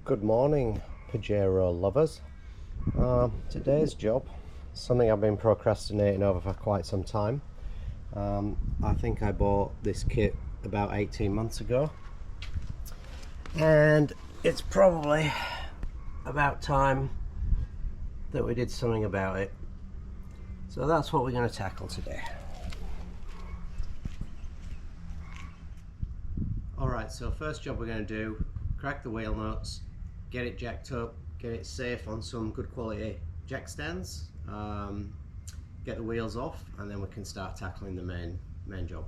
Good morning, Pajero lovers. Today's job, something I've been procrastinating over for quite some time. I think I bought this kit about 18 months ago, and it's probably about time that we did something about it. So that's what we're going to tackle today. Alright, so first job we're going to do, crack the wheel nuts, get it jacked up, get it safe on some good quality jack stands, get the wheels off, and then we can start tackling the main job.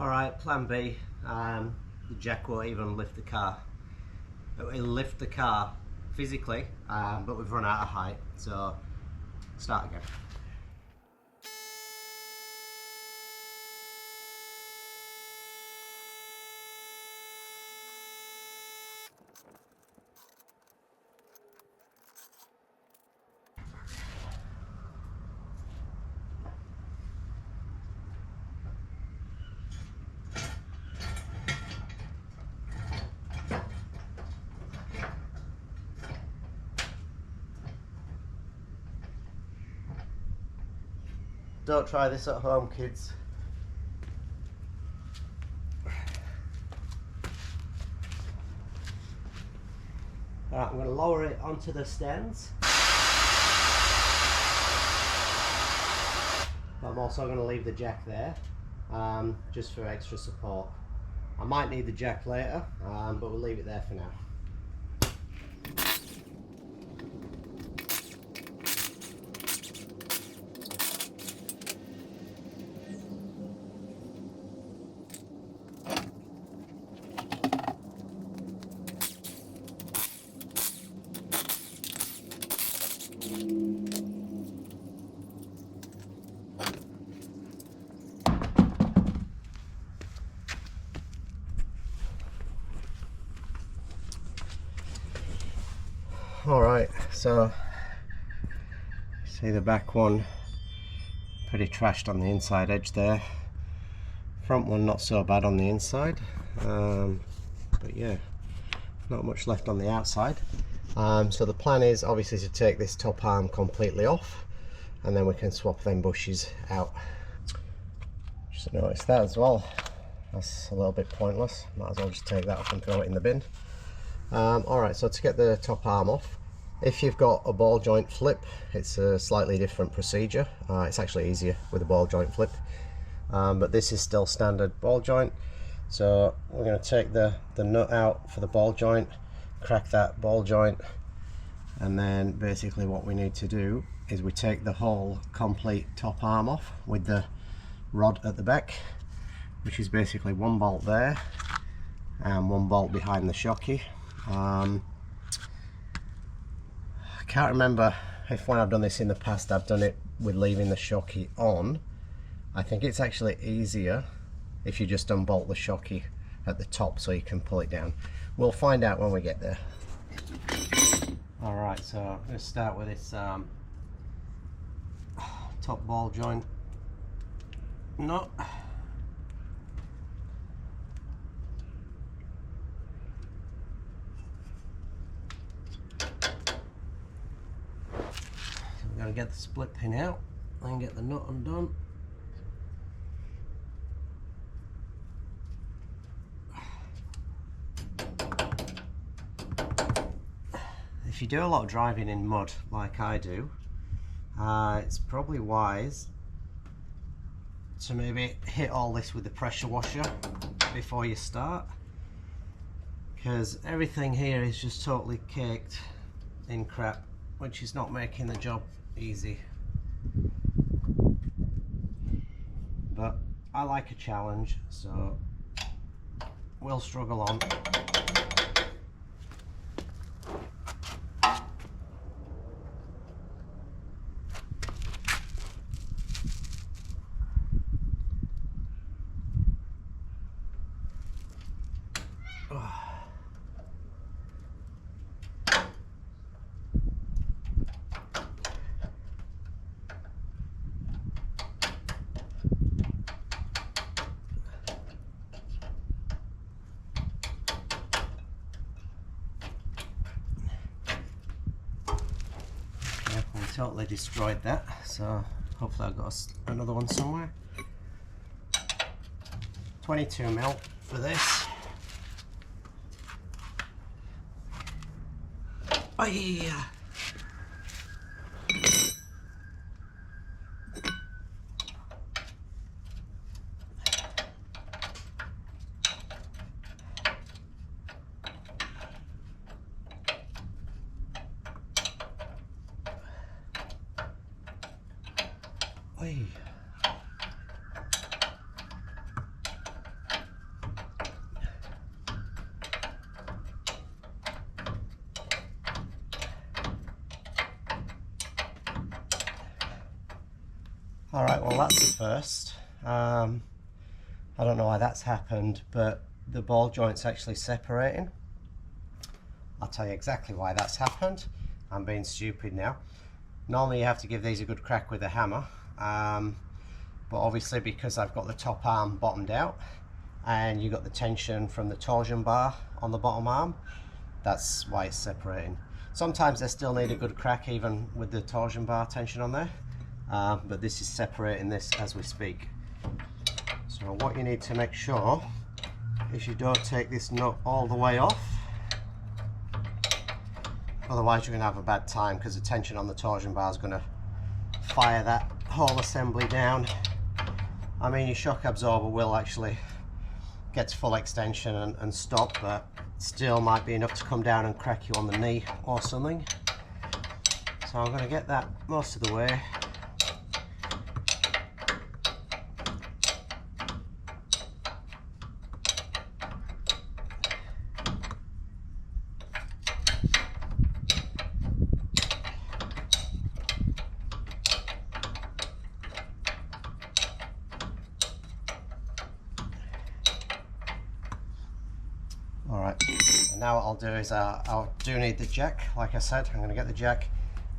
Alright, plan B, the jack won't even lift the car. It will lift the car physically, but we've run out of height, so start again. Don't try this at home, kids. Alright, I'm going to lower it onto the stands. But I'm also going to leave the jack there, just for extra support. I might need the jack later, but we'll leave it there for now. Alright, so see the back one pretty trashed on the inside edge there. Front one not so bad on the inside, but yeah, not much left on the outside. So the plan is obviously to take this top arm completely off, and then we can swap them bushes out. Just noticed that as well. That's a little bit pointless. Might as well just take that off and throw it in the bin. Alright, so to get the top arm off, if you've got a ball joint flip, it's a slightly different procedure. It's actually easier with a ball joint flip, but this is still standard ball joint. So we're going to take the nut out for the ball joint, crack that ball joint, and then basically what we need to do is we take the whole complete top arm off with the rod at the back, which is basically one bolt there and one bolt behind the shocky. I can't remember if when I've done this in the past I've done it with leaving the shocky on. I think it's actually easier if you just unbolt the shocky at the top so you can pull it down. We'll find out when we get there. Alright, so I'm going to start with this top ball joint nut. We're going to get the split pin out and get the nut undone. If you do a lot of driving in mud like I do, it's probably wise to maybe hit all this with the pressure washer before you start, because everything here is just totally caked in crap, which is not making the job easy. But I like a challenge, so we'll struggle on. We totally destroyed that, so hopefully I've got another one somewhere. 22mm for this. Oh yeah. Oi. Alright, well that's the first. I don't know why that's happened, but the ball joint's actually separating. I'll tell you exactly why that's happened. I'm being stupid now. Normally you have to give these a good crack with a hammer, but obviously because I've got the top arm bottomed out and you got the tension from the torsion bar on the bottom arm, that's why it's separating. Sometimes they still need a good crack even with the torsion bar tension on there, but this is separating this as we speak. So what you need to make sure is you don't take this nut all the way off, otherwise you're going to have a bad time because the tension on the torsion bar is going to fire that whole assembly down. I mean, your shock absorber will actually get to full extension and stop, but still might be enough to come down and crack you on the knee or something. So I'm going to get that most of the way. Alright, now what I'll do is I do need the jack. Like I said, I'm going to get the jack.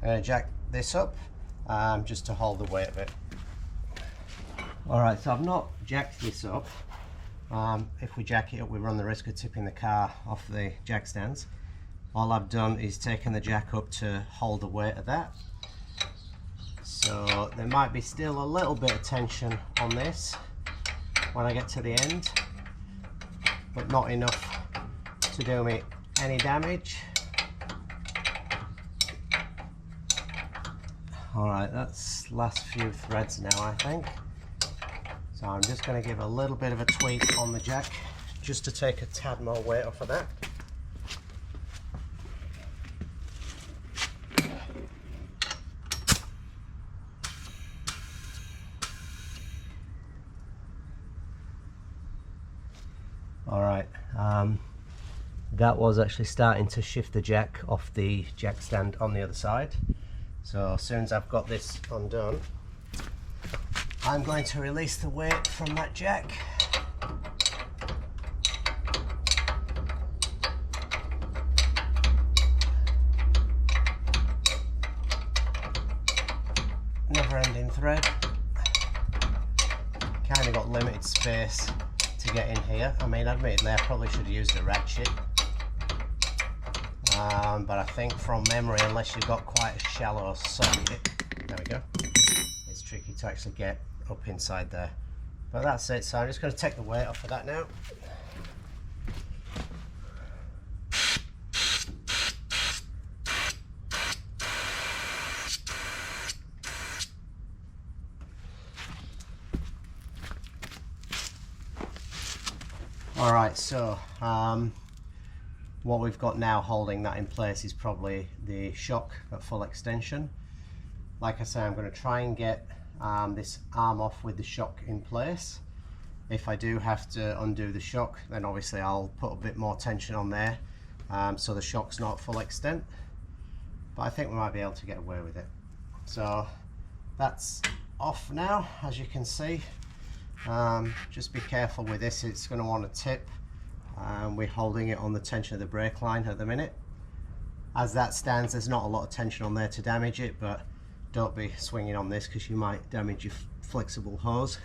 I'm going to jack this up just to hold the weight of it. Alright, so I've not jacked this up. If we jack it up, we run the risk of tipping the car off the jack stands. All I've done is taken the jack up to hold the weight of that. So there might be still a little bit of tension on this when I get to the end, but not enough to do me any damage. Alright, that's last few threads now, I think. So I'm just going to give a little bit of a tweak on the jack just to take a tad more weight off of that. Alright, that was actually starting to shift the jack off the jack stand on the other side. So as soon as I've got this undone, I'm going to release the weight from that jack. Never ending thread. Kind of got limited space to get in here. I mean, admittedly I probably should have used a ratchet, but I think from memory, unless you've got quite a shallow socket, there we go, it's tricky to actually get up inside there. But that's it, so I'm just going to take the weight off of that now. Alright, so what we've got now holding that in place is probably the shock at full extension. Like I say, I'm going to try and get this arm off with the shock in place. If I do have to undo the shock, then obviously I'll put a bit more tension on there so the shock's not full extent, but I think we might be able to get away with it. So that's off now, as you can see. Just be careful with this, it's going to want to tip. We're holding it on the tension of the brake line at the minute. As that stands, there's not a lot of tension on there to damage it, but don't be swinging on this because you might damage your flexible hose.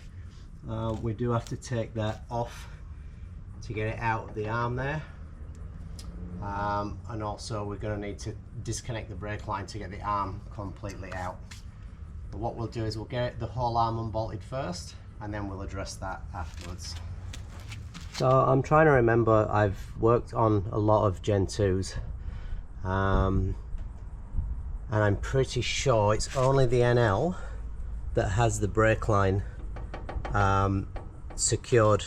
We do have to take that off to get it out of the arm there, and also we're going to need to disconnect the brake line to get the arm completely out. But what we'll do is we'll get the whole arm unbolted first, and then we'll address that afterwards. So I'm trying to remember, I've worked on a lot of Gen 2s, and I'm pretty sure it's only the NL that has the brake line secured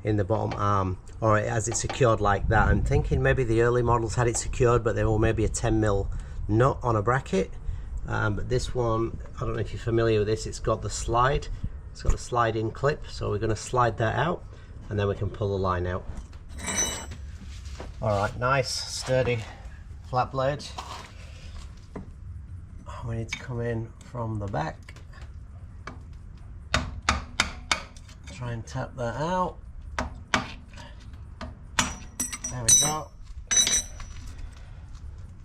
in the bottom arm, or has it secured like that. I'm thinking maybe the early models had it secured, but they were maybe a 10mm nut on a bracket. But this one, I don't know if you're familiar with this, it's got the slide, it's got a slide-in clip, so we're going to slide that out and then we can pull the line out. Alright, nice sturdy flat blade. We need to come in from the back, try and tap that out. There we go.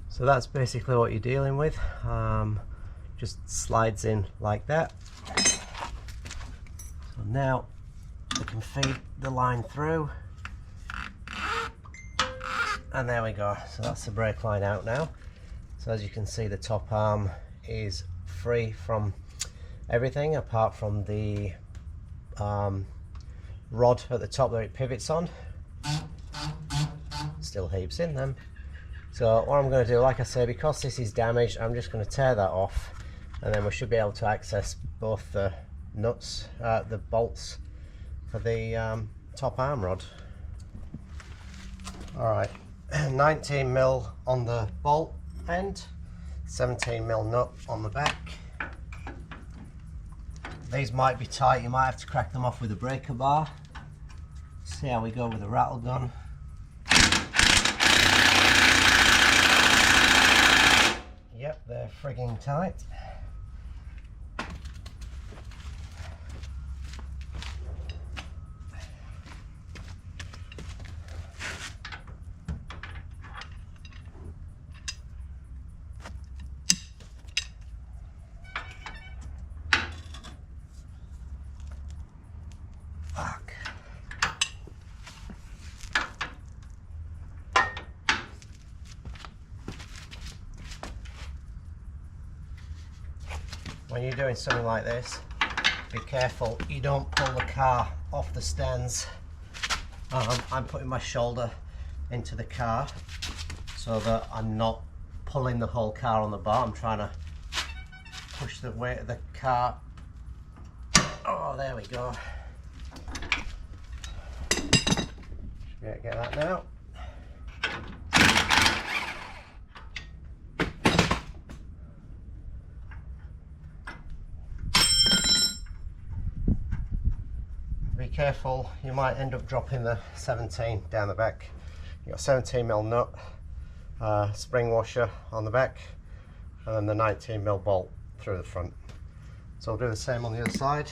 So that's basically what you're dealing with. Just slides in like that. So now we can feed the line through, and there we go. So that's the brake line out now. So as you can see, the top arm is free from everything apart from the rod at the top that it pivots on. Still heaps in them. So what I'm going to do, like I say, because this is damaged, I'm just going to tear that off, and then we should be able to access both the nuts, the bolts for the top arm rod. Alright, 19mm on the bolt end, 17mm nut on the back. These might be tight, you might have to crack them off with a breaker bar. See how we go with the rattle gun. Yep, they're frigging tight. Fuck. When you're doing something like this, be careful you don't pull the car off the stands. I'm putting my shoulder into the car so that I'm not pulling the whole car on the bar. I'm trying to push the weight of the car. Oh, there we go. Should be able to get that now. Be careful, you might end up dropping the 17 down the back. You've got 17mm nut, spring washer on the back, and then the 19mm bolt through the front. So I'll do the same on the other side.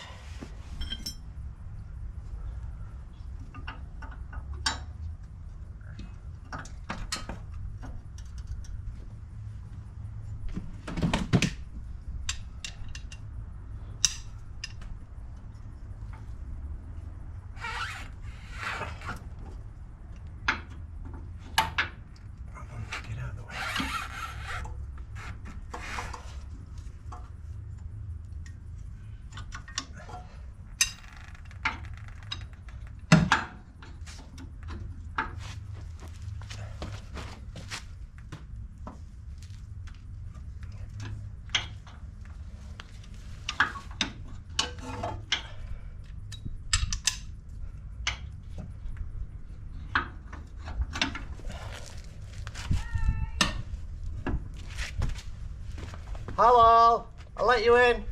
Hello, I'll let you in.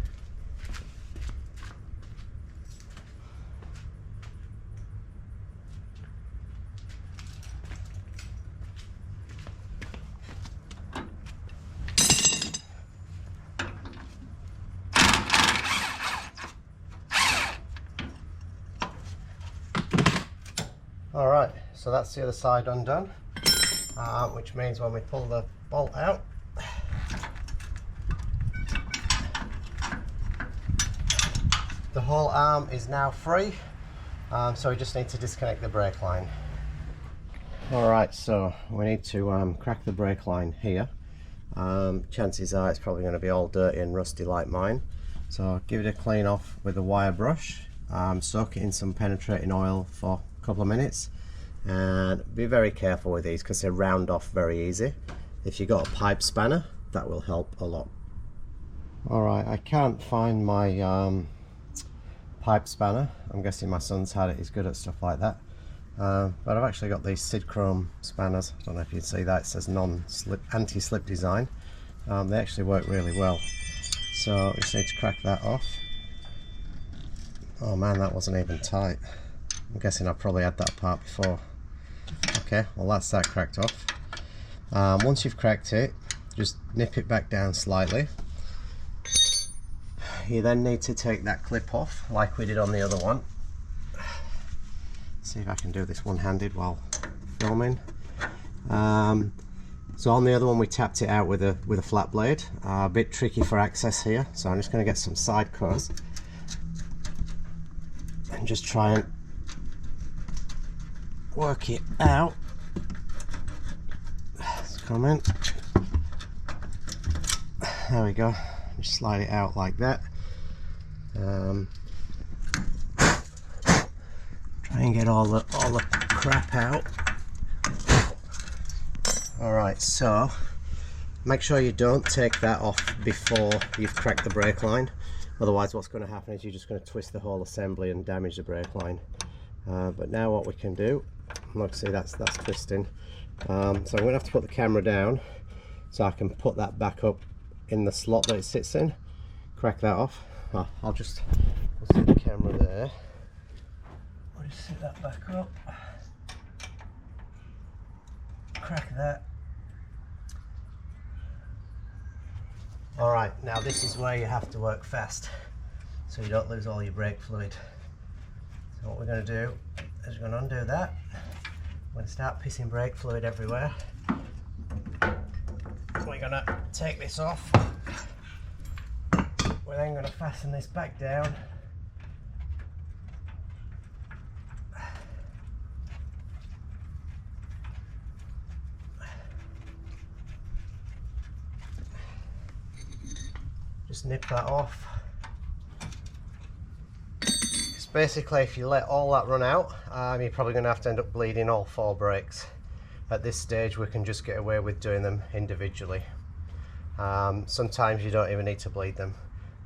Alright, so that's the other side undone, which means when we pull the bolt out, the whole arm is now free, so we just need to disconnect the brake line. Alright, so we need to crack the brake line here. Chances are it's probably going to be all dirty and rusty like mine, so give it a clean off with a wire brush, soak it in some penetrating oil for a couple of minutes, and be very careful with these because they round off very easy. If you've got a pipe spanner, that will help a lot. Alright, I can't find my pipe spanner. I'm guessing my son's had it, he's good at stuff like that. But I've actually got these Sid Chrome spanners. I don't know if you can see that, it says non-slip, anti-slip design. They actually work really well. So we just need to crack that off. Oh man, that wasn't even tight. I'm guessing I probably had that apart before. Okay, well that's that cracked off. Once you've cracked it, just nip it back down slightly. You then need to take that clip off like we did on the other one. See if I can do this one-handed while filming. So on the other one we tapped it out with a flat blade. A bit tricky for access here, so I'm just going to get some side cuts and just try and work it out. It's coming. There we go. Just slide it out like that. Try and get all the crap out. Alright, so make sure you don't take that off before you've cracked the brake line, otherwise what's going to happen is you're just going to twist the whole assembly and damage the brake line. But now what we can do, look, see that's twisting, so I'm going to have to put the camera down so I can put that back up in the slot that it sits in, crack that off. I'll just sit the camera there. I'll just sit that back up, crack that. Alright, now this is where you have to work fast so you don't lose all your brake fluid. So what we're going to do is we're going to undo that. We're going to start pissing brake fluid everywhere. We're going to take this off. We're then going to fasten this back down. Just nip that off. Because basically if you let all that run out, you're probably going to have to end up bleeding all 4 brakes. At this stage we can just get away with doing them individually. Sometimes you don't even need to bleed them.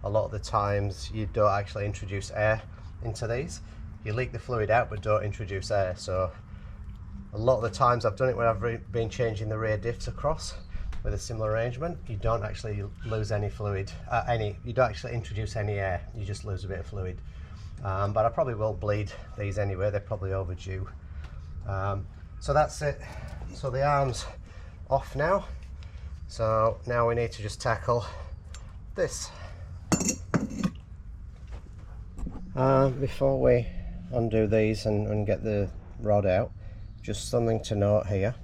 A lot of the times you don't actually introduce air into these. You leak the fluid out but don't introduce air. So a lot of the times I've done it when I've been changing the rear diffs across with a similar arrangement. You don't actually lose any fluid, you don't actually introduce any air, you just lose a bit of fluid. But I probably will bleed these anyway, they're probably overdue. So that's it. So the arm's off now. So now we need to just tackle this. Before we undo these and get the rod out, just something to note here.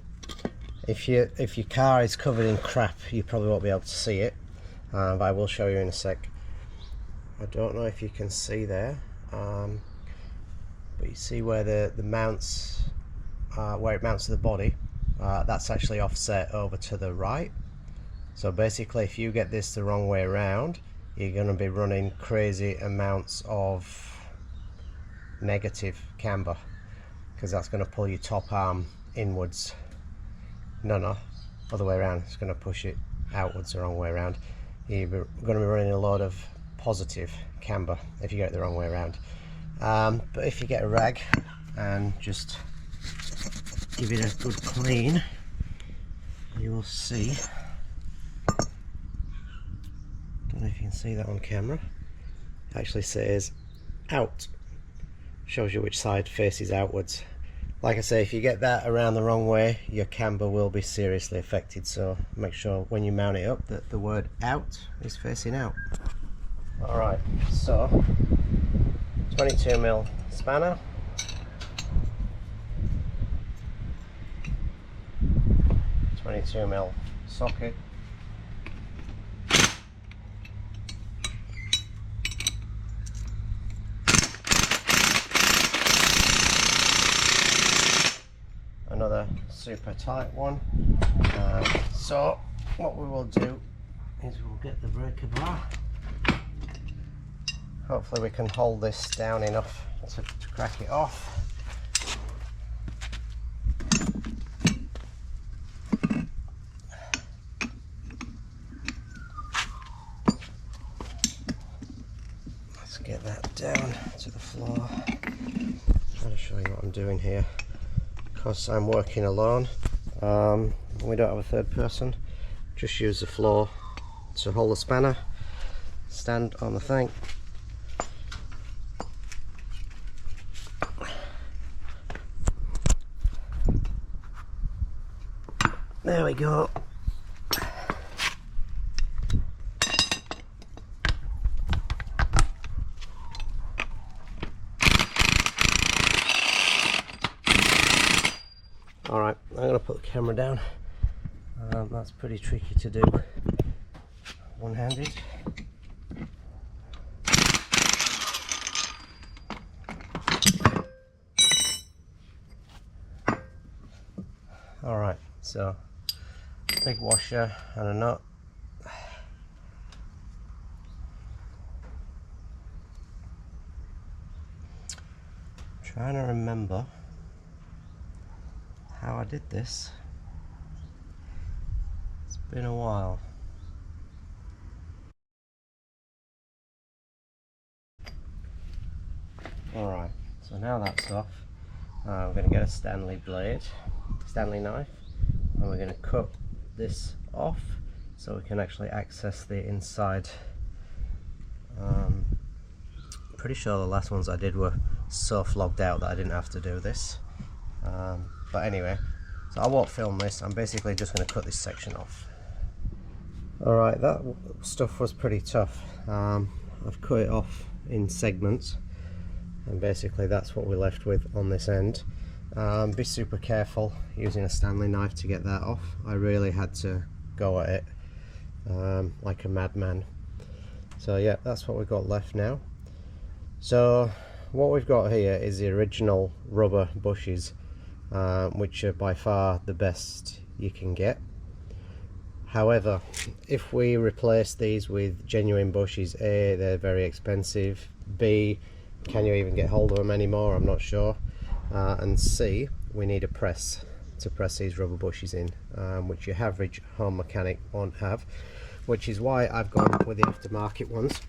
If your car is covered in crap, you probably won't be able to see it, but I will show you in a sec. I don't know if you can see there, but you see where the mounts, where it mounts to the body, that's actually offset over to the right. So basically if you get this the wrong way around, you're going to be running crazy amounts of negative camber, because that's going to pull your top arm inwards. No, other way around. It's going to push it outwards the wrong way around. You're going to be running a lot of positive camber if you get it the wrong way around. But if you get a rag and just give it a good clean, you will see. Don't know if you can see that on camera. It actually says out. Shows you which side faces outwards. Like I say, if you get that around the wrong way, your camber will be seriously affected, so make sure when you mount it up that the word out is facing out. Alright, so 22mm spanner. 22mm socket. Another super tight one. So what we will do is we'll get the breaker bar. Hopefully we can hold this down enough to crack it off. Let's get that down to the floor. Try to show you what I'm doing here. Because I'm working alone, we don't have a third person, just use the floor to hold the spanner, stand on the thing, there we go. Alright, I'm going to put the camera down. That's pretty tricky to do one-handed. Alright, so big washer and a nut. Trying to remember how I did this. It's been a while. Alright, so now that's off, we're going to get a Stanley knife, and we're going to cut this off so we can actually access the inside. Pretty sure the last ones I did were so flogged out that I didn't have to do this. But anyway, so I won't film this, I'm basically just going to cut this section off. Alright, that stuff was pretty tough. I've cut it off in segments, and basically that's what we're left with on this end. Be super careful using a Stanley knife to get that off. I really had to go at it like a madman. So yeah, that's what we've got left now. So what we've got here is the original rubber bushes, which are by far the best you can get. However, if we replace these with genuine bushes, A, they're very expensive, B, can you even get hold of them anymore? I'm not sure, and C, we need a press to press these rubber bushes in, which your average home mechanic won't have, which is why I've gone with the aftermarket ones.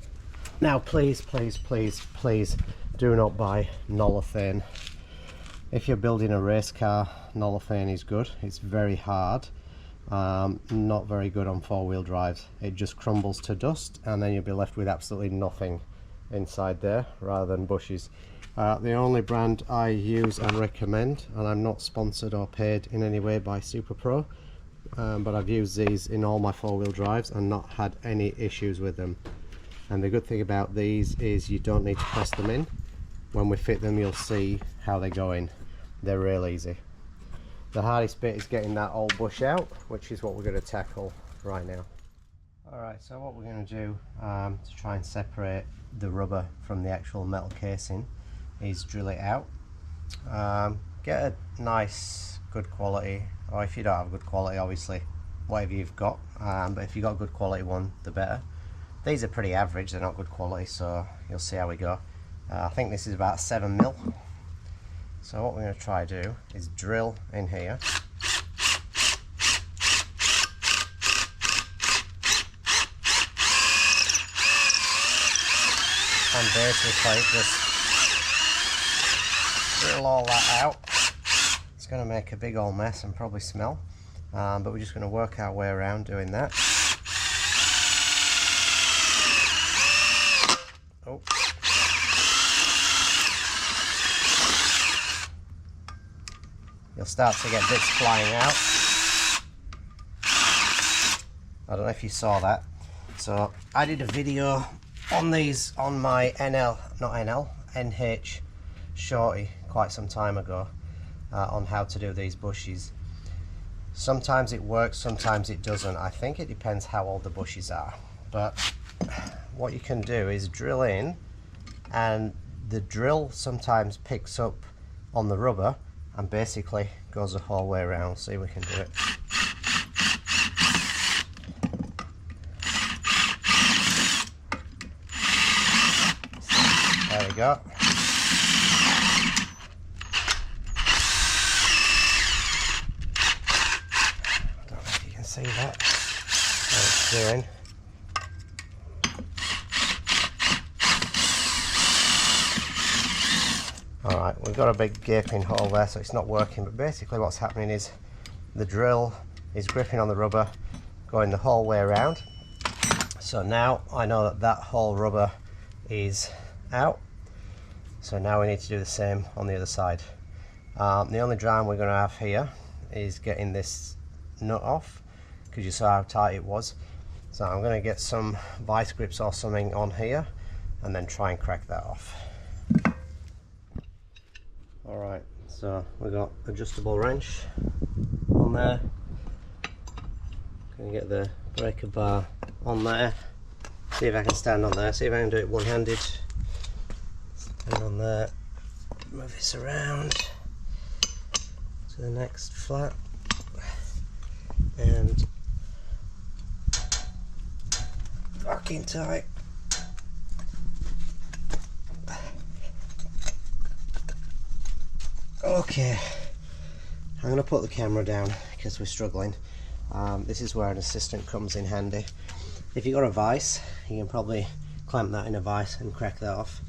Now please, please, please, please do not buy Nolothane. If you're building a race car, Nolothane is good. It's very hard, not very good on four-wheel drives. It just crumbles to dust, and then you'll be left with absolutely nothing inside there rather than bushes. The only brand I use and recommend, and I'm not sponsored or paid in any way by SuperPro, but I've used these in all my four-wheel drives and not had any issues with them. And the good thing about these is you don't need to press them in. When we fit them, you'll see how they go in. They're real easy. The hardest bit is getting that old bush out, which is what we're going to tackle right now. Alright, so what we're going to do to try and separate the rubber from the actual metal casing is drill it out. Get a nice, good quality, or if you don't have good quality, obviously, whatever you've got, but if you've got a good quality one, the better. These are pretty average, they're not good quality, so you'll see how we go. I think this is about 7mm. So what we're going to try to do is drill in here. And basically just drill all that out. It's going to make a big old mess and probably smell, but we're just going to work our way around doing that. Oh. You'll start to get bits flying out. I don't know if you saw that. So I did a video on these on my NH Shorty quite some time ago on how to do these bushes. Sometimes it works, sometimes it doesn't. I think it depends how old the bushes are. But what you can do is drill in, and the drill sometimes picks up on the rubber and basically goes the whole way around. See if we can do it. There we go. I don't know if you can see that. What it's doing. Alright, we've got a big gaping hole there, so it's not working, but basically what's happening is the drill is gripping on the rubber, going the whole way around. So now I know that that whole rubber is out, so now we need to do the same on the other side. The only drama we're going to have here is getting this nut off, because you saw how tight it was. So I'm going to get some vice grips or something on here and then try and crack that off. Alright, so we've got adjustable wrench on there. Gonna get the breaker bar on there. See if I can stand on there, see if I can do it one-handed. Stand on there, move this around to the next flat, and fucking tight. Okay, I'm going to put the camera down because we're struggling. This is where an assistant comes in handy. If you've got a vise, you can probably clamp that in a vise and crack that off.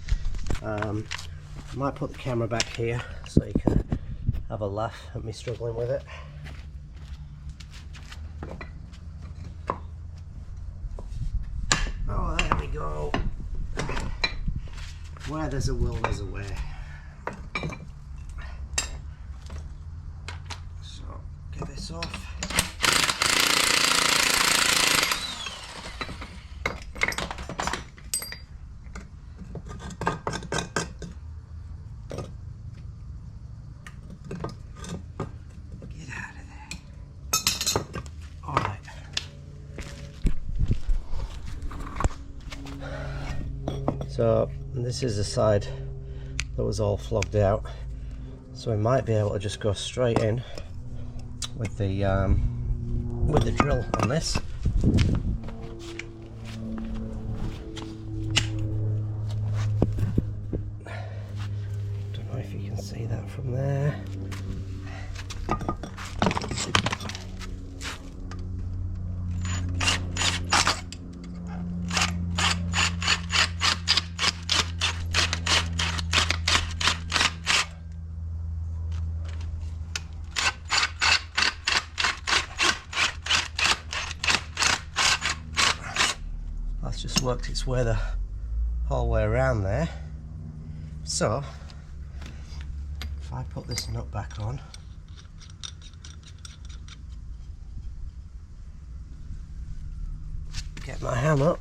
I might put the camera back here so you can have a laugh at me struggling with it. Oh, there we go. Where there's a will, there's a way. Get this off. Get out of there. Alright. So this is the side that was all flogged out. So we might be able to just go straight in with the drill on this. Don't know if you can see that from there. Just worked its way the whole way around there. So if I put this nut back on, get my hammer,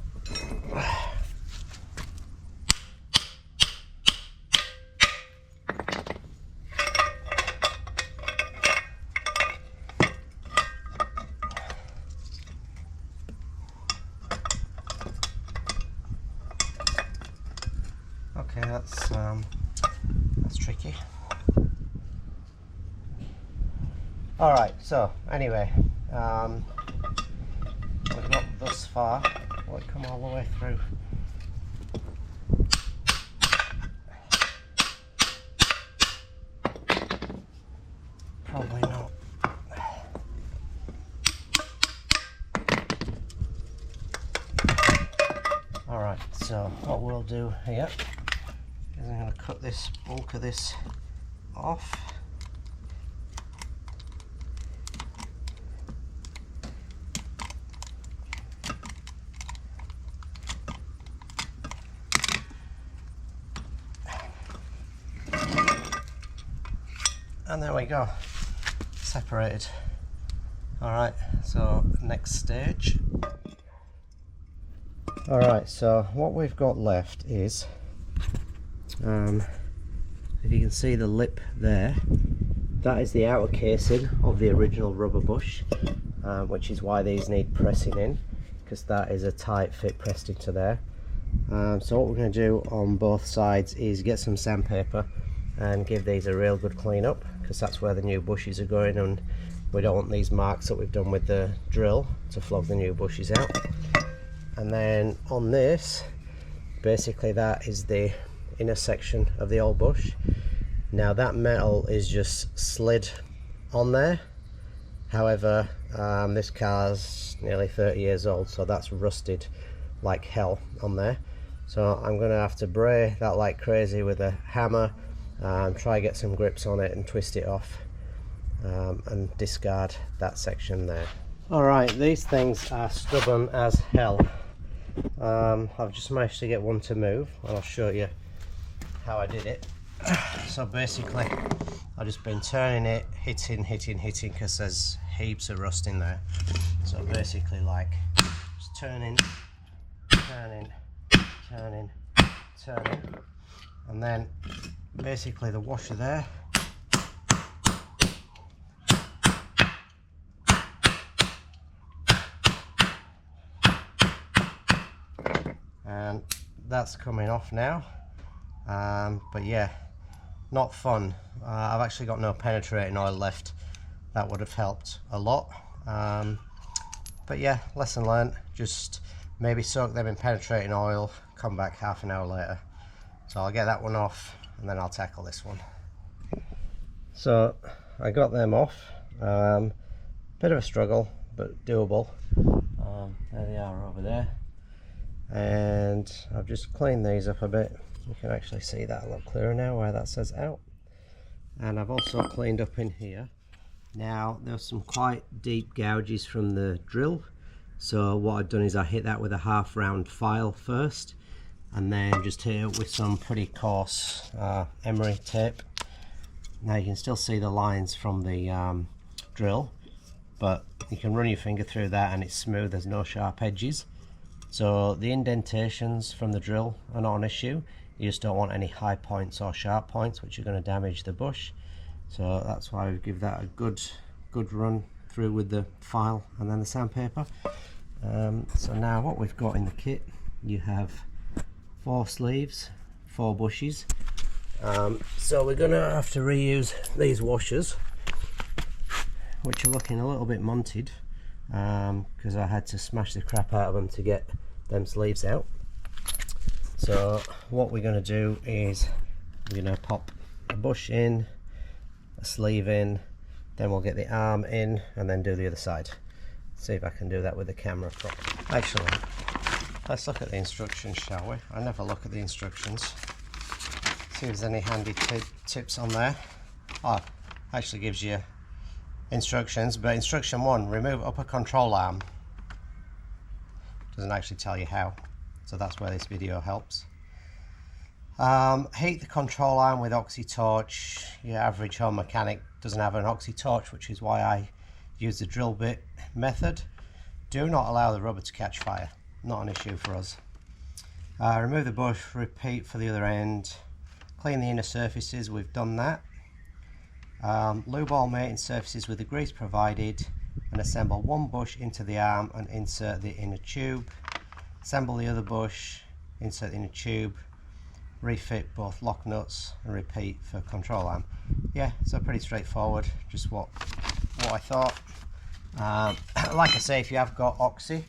okay, that's tricky. Alright, so anyway, we've got thus far. Will it come all the way through? Probably not. Alright, so what we'll do here is I'm going to cut this bulk of this off. And there we go, separated. Alright, so next stage. Alright, so what we've got left is, if you can see the lip there, that is the outer casing of the original rubber bush, which is why these need pressing in, because that is a tight fit pressed into there. So what we're going to do on both sides is get some sandpaper and give these a real good clean up, because that's where the new bushes are going, and we don't want these marks that we've done with the drill to flog the new bushes out. And then on this, basically that is the inner section of the old bush. Now that metal is just slid on there. However, this car's nearly 30 years old, so that's rusted like hell on there. So I'm going to have to bray that like crazy with a hammer and try get some grips on it and twist it off, and discard that section there. Alright, these things are stubborn as hell. I've just managed to get one to move, and I'll show you how I did it. So basically I've just been turning it, hitting, because there's heaps of rust in there. So basically like just turning, and then basically the washer there, and that's coming off now. But yeah, not fun. I've actually got no penetrating oil left. That would have helped a lot. But yeah, lesson learned. Just maybe soak them in penetrating oil, come back half an hour later. So I'll get that one off and then I'll tackle this one. So I got them off. Bit of a struggle, but doable. There they are over there. And I've just cleaned these up a bit. You can actually see that a lot clearer now where that says out. And I've also cleaned up in here. Now there's some quite deep gouges from the drill, so what I've done is I hit that with a half round file first, and then just hit it with some pretty coarse emery tape. Now you can still see the lines from the drill, but you can run your finger through that and it's smooth, there's no sharp edges. So the indentations from the drill are not an issue. You just don't want any high points or sharp points which are going to damage the bush. So that's why we give that a good run through with the file and then the sandpaper. So now what we've got in the kit, you have 4 sleeves, 4 bushes. So we're going to have to reuse these washers, which are looking a little bit munted, because I had to smash the crap out of them to get them sleeves out. So what we're going to do is we're going to pop a bush in, a sleeve in, then we'll get the arm in and then do the other side. See if I can do that with the camera prop. Actually, let's look at the instructions, shall we? I never look at the instructions. See if there's any handy tips on there. Oh, actually gives you instructions, but instruction 1, remove upper control arm. Doesn't actually tell you how, so that's where this video helps. Heat the control arm with oxy torch. Your average home mechanic doesn't have an oxy torch, which is why I use the drill bit method. Do not allow the rubber to catch fire, not an issue for us. Remove the bush, repeat for the other end. Clean the inner surfaces, we've done that. Lube all mating surfaces with the grease provided, and assemble one bush into the arm and insert the inner tube. Assemble the other bush, insert the inner tube, refit both lock nuts and repeat for control arm. Yeah, so pretty straightforward, just what I thought. Like I say, if you have got oxy,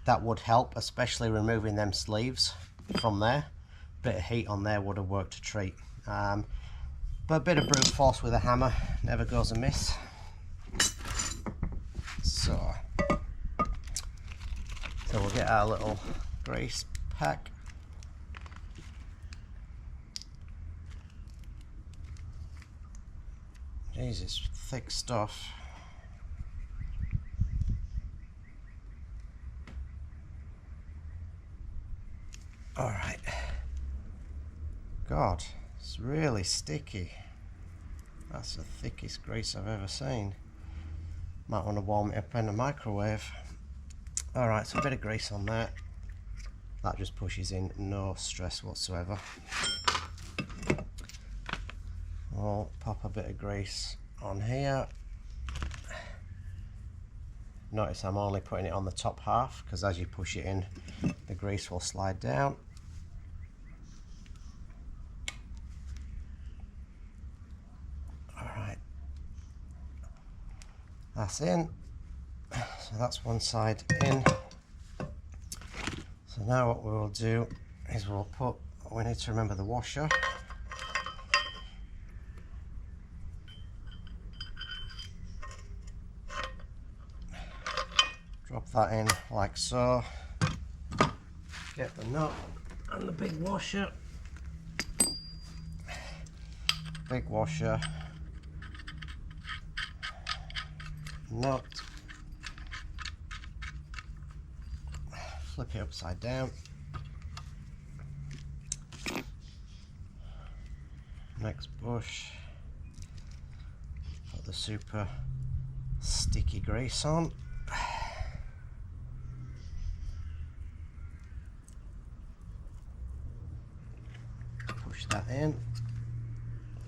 that would help, especially removing them sleeves from there. Bit of heat on there would have worked a treat. But a bit of brute force with a hammer never goes amiss. So we'll get our little grease pack. Jesus, thick stuff. Alright. God, it's really sticky. That's the thickest grease I've ever seen. Might want to warm it up in the microwave. Alright, so a bit of grease on that. That just pushes in, no stress whatsoever. I'll pop a bit of grease on here. Notice I'm only putting it on the top half because as you push it in, the grease will slide down. Alright, that's in. So that's one side in. So now what we will do is we need to remember the washer. Drop that in like so. Get the nut and the big washer. Big washer. Nut. Flip it upside down. Next bush. Put the super sticky grease on. Push that in.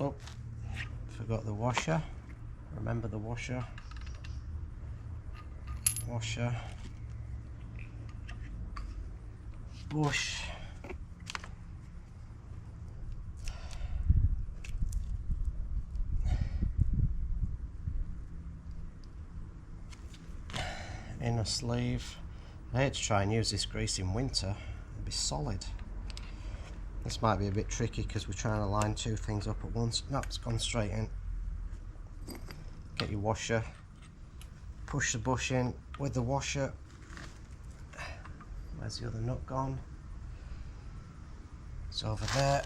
Oh, forgot the washer. Remember the washer. Washer. Bush. Inner sleeve. I hate to try and use this grease in winter, it'll be solid. This might be a bit tricky because we're trying to line two things up at once. No, it's gone straight in. Get your washer, push the bush in with the washer. Where's the other nut gone? It's over there.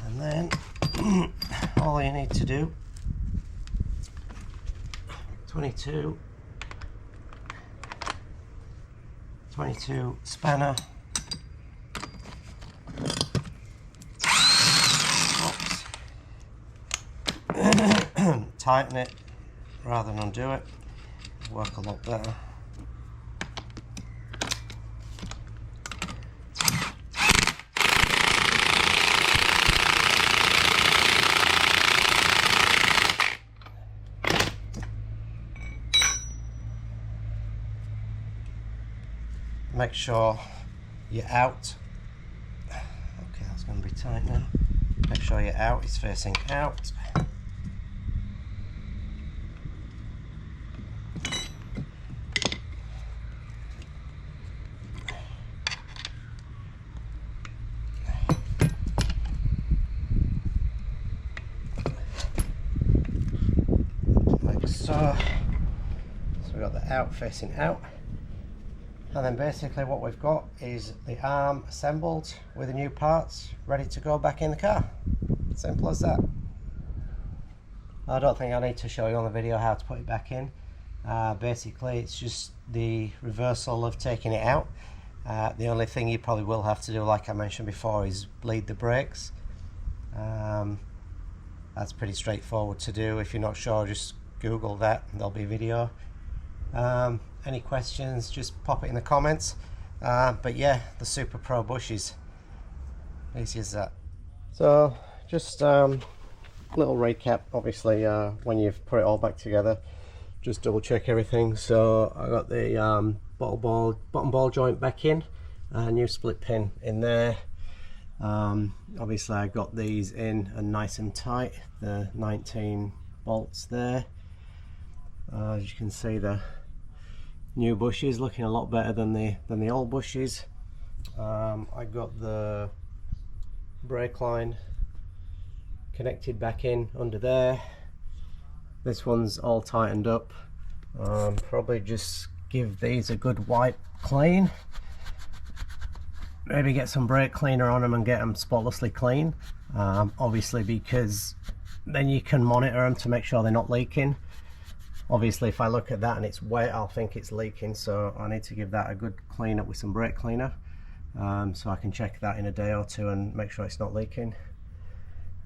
And then all you need to do, 22 spanner. Oops. Tighten it rather than undo it. Work a lot better. Make sure you're out. Okay, that's going to be tight now. Make sure you're out, it's facing out. Like so. So we've got the out facing out. And then basically what we've got is the arm assembled with the new parts, ready to go back in the car. Simple as that. I don't think I need to show you on the video how to put it back in. Basically it's just the reversal of taking it out. The only thing you probably will have to do, like I mentioned before, is bleed the brakes. That's pretty straightforward to do. If you're not sure, just Google that and there'll be a video. Any questions, just pop it in the comments. But yeah, the Super Pro bush is easy as that. So just little recap. Obviously when you've put it all back together, just double check everything. So I got the bottom ball joint back in, new split pin in there. Obviously I got these in and nice and tight, the 19 bolts there. As you can see, the new bushes looking a lot better than the old bushes. I got the brake line connected back in under there. This one's all tightened up. Probably just give these a good wipe clean. Maybe get some brake cleaner on them and get them spotlessly clean. Obviously, because then you can monitor them to make sure they're not leaking. Obviously if I look at that and it's wet, I'll think it's leaking, so I need to give that a good clean up with some brake cleaner, so I can check that in a day or two and make sure it's not leaking.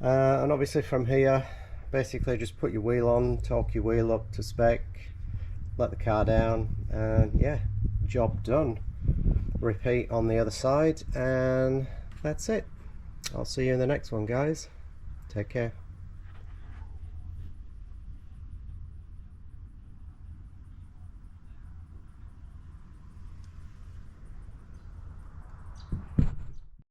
And obviously from here, basically just put your wheel on, torque your wheel up to spec, let the car down, and yeah, job done. repeat on the other side, and that's it. I'll see you in the next one, guys. Take care.